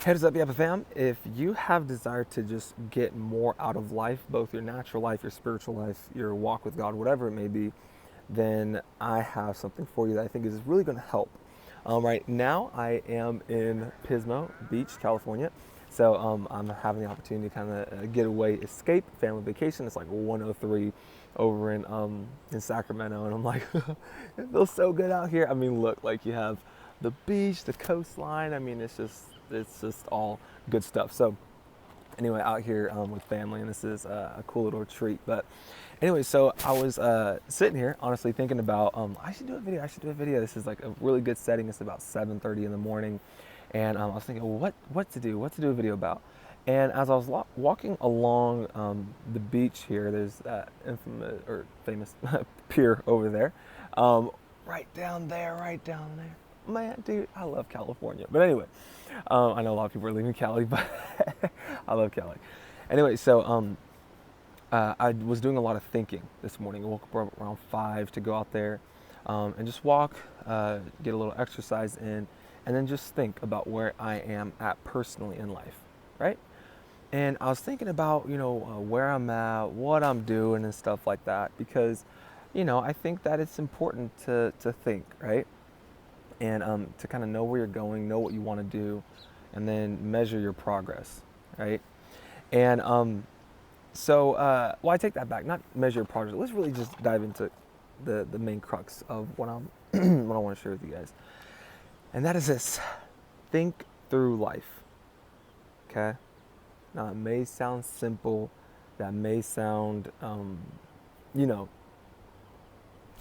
Heads up, Yapa fam. If you have desire to just get more out of life, both your natural life, your spiritual life, your walk with God, whatever it may be, then I have something for you that I think is really going to help. Right now, I am in Pismo Beach, California. So I'm having the opportunity to kind of get away, escape, family vacation. It's like 103 over in Sacramento, and I'm like, it feels so good out here. I mean, look, like you have the beach, the coastline. I mean, it's just all good stuff. So anyway, out here with family, and this is a cool little treat. But anyway, so I was sitting here, honestly, thinking about I should do a video. I should do a video. This is like a really good setting. It's about 7:30 in the morning, and I was thinking, well, what to do a video about. And as I was walking along the beach here, there's that infamous or famous pier over there, right down there, right down there. Man, dude, I love California. But anyway, I know a lot of people are leaving Cali, but I love Cali. Anyway, so I was doing a lot of thinking this morning. I woke up around 5 to go out there and just walk, get a little exercise in, and then just think about where I am at personally in life, right? And I was thinking about, where I'm at, what I'm doing and stuff like that, because, I think that it's important to think, right? And to kind of know where you're going, know what you want to do, and then measure your progress, right? And I take that back, not measure your progress. Let's really just dive into the main crux of what I'm what I want to share with you guys. And that is this: think through life. Okay? Now it may sound simple, that may sound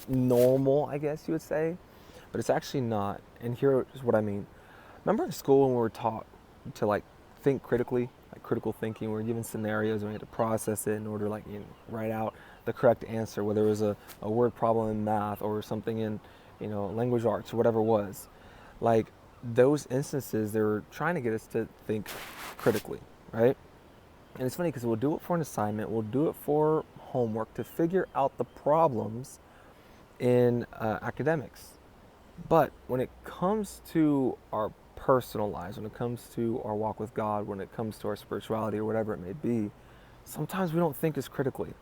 normal, I guess you would say, but it's actually not. And here is what I mean. Remember in school when we were taught to like think critically, like critical thinking, we were given scenarios and we had to process it in order to write out the correct answer, whether it was a word problem in math or something in language arts or whatever it was. Like those instances, they were trying to get us to think critically, right? And it's funny because we'll do it for an assignment, we'll do it for homework to figure out the problems in academics. But when it comes to our personal lives, when it comes to our walk with God, when it comes to our spirituality or whatever it may be, sometimes we don't think as critically.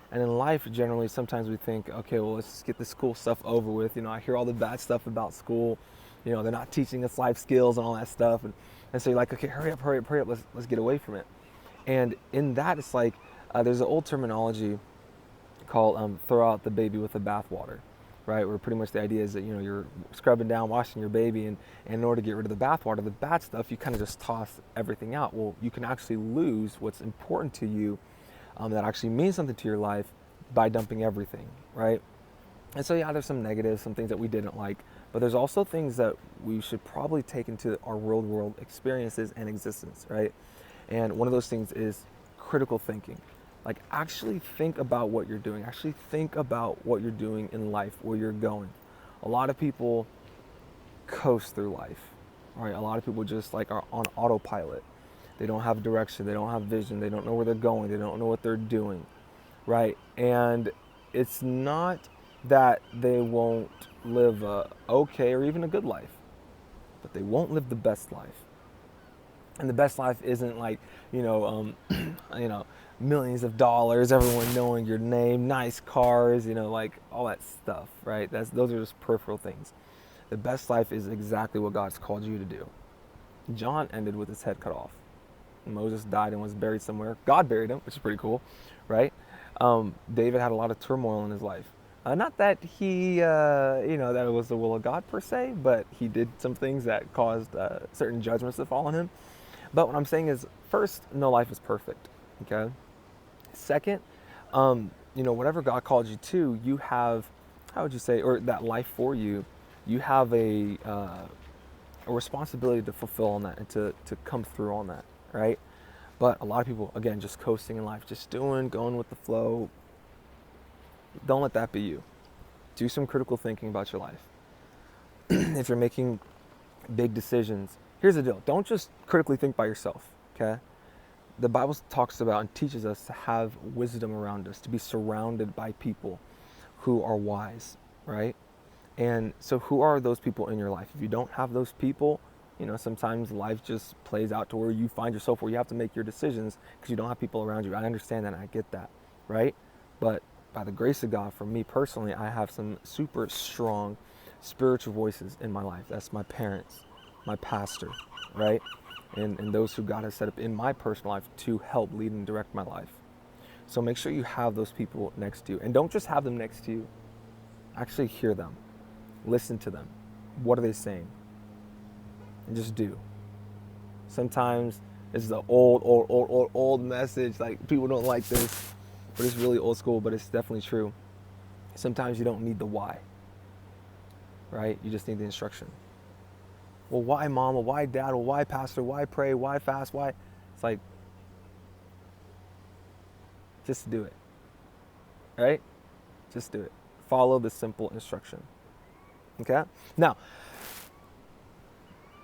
And in life, generally, sometimes we think, okay, well, let's just get the school stuff over with. I hear all the bad stuff about school. They're not teaching us life skills and all that stuff. And so you're like, okay, hurry up, let's get away from it. And in that, it's like, there's an old terminology called throw out the baby with the bathwater. Right, where pretty much the idea is that you're scrubbing down, washing your baby, and in order to get rid of the bathwater, the bad stuff, you kind of just toss everything out. Well, you can actually lose what's important to you, that actually means something to your life, by dumping everything, right? And so yeah, there's some negatives, some things that we didn't like, but there's also things that we should probably take into our real world experiences and existence, right? And one of those things is critical thinking. Like actually think about what you're doing. Actually think about what you're doing in life, where you're going. A lot of people coast through life, right? A lot of people just are on autopilot. They don't have direction. They don't have vision. They don't know where they're going. They don't know what they're doing, right? And it's not that they won't live a okay or even a good life, but they won't live the best life. And the best life isn't millions of dollars, everyone knowing your name, nice cars, all that stuff, right? Those are just peripheral things. The best life is exactly what God's called you to do. John ended with his head cut off. Moses died and was buried somewhere. God buried him, which is pretty cool, right? David had a lot of turmoil in his life. Not that he, that it was the will of God per se, but he did some things that caused certain judgments to fall on him. But what I'm saying is, first, no life is perfect, okay? Second, whatever God called you to, you have, how would you say, or that life for you, you have a responsibility to fulfill on that and to come through on that, right? But a lot of people, again, just coasting in life, just going with the flow. Don't let that be you. Do some critical thinking about your life. If you're making big decisions, here's the deal. Don't just critically think by yourself, okay? The Bible talks about and teaches us to have wisdom around us, to be surrounded by people who are wise, right? And so who are those people in your life? If you don't have those people, sometimes life just plays out to where you find yourself where you have to make your decisions because you don't have people around you. I understand that and I get that, right? But by the grace of God, for me personally, I have some super strong spiritual voices in my life. That's my parents, my pastor, right? And those who God has set up in my personal life to help lead and direct my life. So make sure you have those people next to you. And don't just have them next to you. Actually hear them. Listen to them. What are they saying? And just do. Sometimes it's the old message. Like, people don't like this, but it's really old school, but it's definitely true. Sometimes you don't need the why, right? You just need the instruction. Well, why mom? Well, why dad? Well, why pastor? Why pray? Why fast? Why? It's like, just do it, right? Just do it. Follow the simple instruction, okay? Now,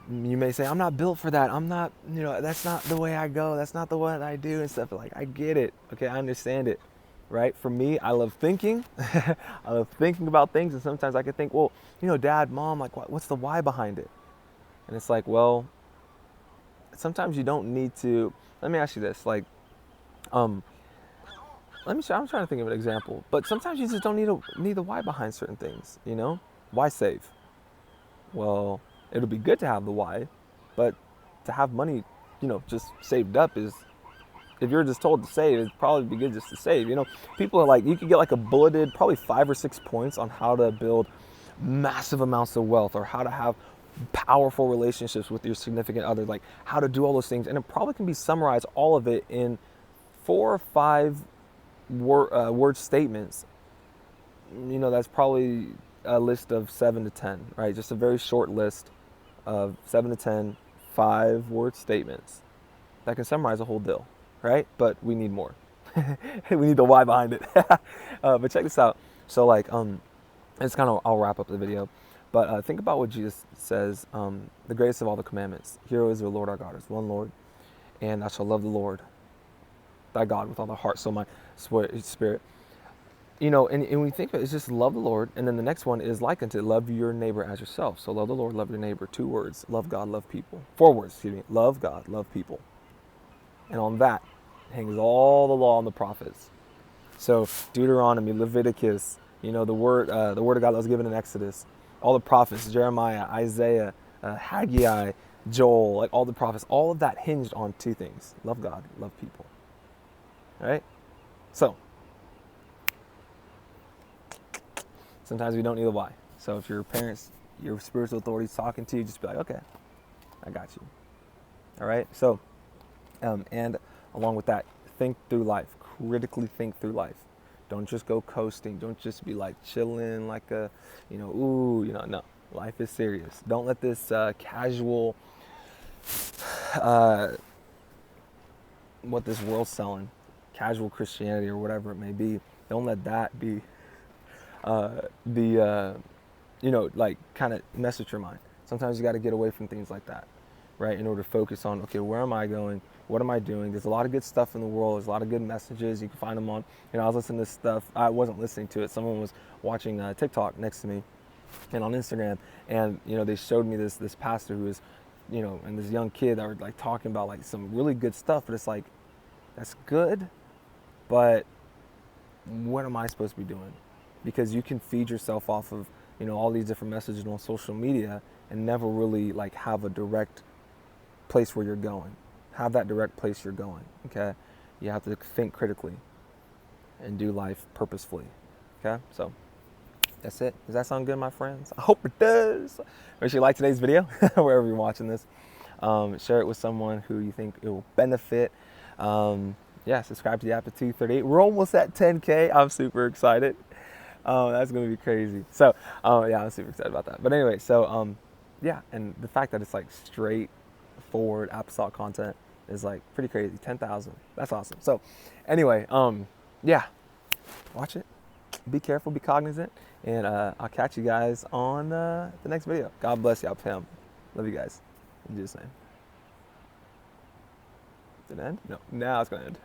you may say, I'm not built for that. I'm not, that's not the way I go. That's not the way I do and stuff. Like, I get it, okay? I understand it, right? For me, I love thinking. I love thinking about things, and sometimes I can think, well, dad, mom, like, what's the why behind it? And it's like, well, sometimes you don't need to. Let me ask you this, like, I'm trying to think of an example, but sometimes you just don't need the why behind certain things, Why save? Well, it'll be good to have the why, but to have money, just saved up is, if you're just told to save, it'd probably be good just to save, People are like, you could get like a bulleted, probably 5 or 6 points on how to build massive amounts of wealth, or how to have powerful relationships with your significant other, like how to do all those things. And it probably can be summarized, all of it, in 4 or 5 word statements. That's probably a list of 7 to 10, right? Just a very short list of 7 to 10 5-word statements that can summarize a whole deal, right? But we need more. We need the why behind it. But check this out. So, like, it's kind of, I'll wrap up the video. But think about what Jesus says, the greatest of all the commandments. Hear, O Israel, the Lord our God is one Lord, and thou shalt love the Lord thy God with all thy heart, soul, mind, spirit. And we think of it, it's just love the Lord. And then the next one is like unto, love your neighbor as yourself. So love the Lord, love your neighbor. 2 words, love God, love people. 4 words, love God, love people. And on that hangs all the law and the prophets. So Deuteronomy, Leviticus, the word of God that was given in Exodus, all the prophets, Jeremiah, Isaiah, Haggai, Joel, like all the prophets, all of that hinged on 2 things: love God, love people. All right? So, sometimes we don't need the why. So if your parents, your spiritual authorities talking to you, just be like, okay, I got you. All right? So, and along with that, think through life. Critically think through life. Don't just go coasting. Don't just be like chilling like a, no. Life is serious. Don't let this casual, what this world's selling, casual Christianity or whatever it may be, don't let that be, like kind of mess with your mind. Sometimes you got to get away from things like that, right? In order to focus on, okay, where am I going? What am I doing? There's a lot of good stuff in the world. There's a lot of good messages. You can find them on, I was listening to stuff. I wasn't listening to it. Someone was watching TikTok next to me and on Instagram. And, they showed me this pastor who is, and this young kid that were like talking about like some really good stuff. But it's like, that's good, but what am I supposed to be doing? Because you can feed yourself off of, all these different messages on social media and never really like have a direct place where you're going. Have that direct place you're going, okay? You have to think critically and do life purposefully, okay? So that's it. Does that sound good, my friends? I hope it does. Make sure you like today's video, wherever you're watching this. Share it with someone who you think it will benefit. Subscribe to Yapa 238. We're almost at 10K. I'm super excited. That's going to be crazy. So, I'm super excited about that. But anyway, so, and the fact that it's like straightforward apostolic content is like pretty crazy. 10,000. That's awesome. So, anyway, watch it. Be careful, be cognizant, and I'll catch you guys on the next video. God bless you. Love you guys. In Jesus' name. Did it end? No. Now it's going to end.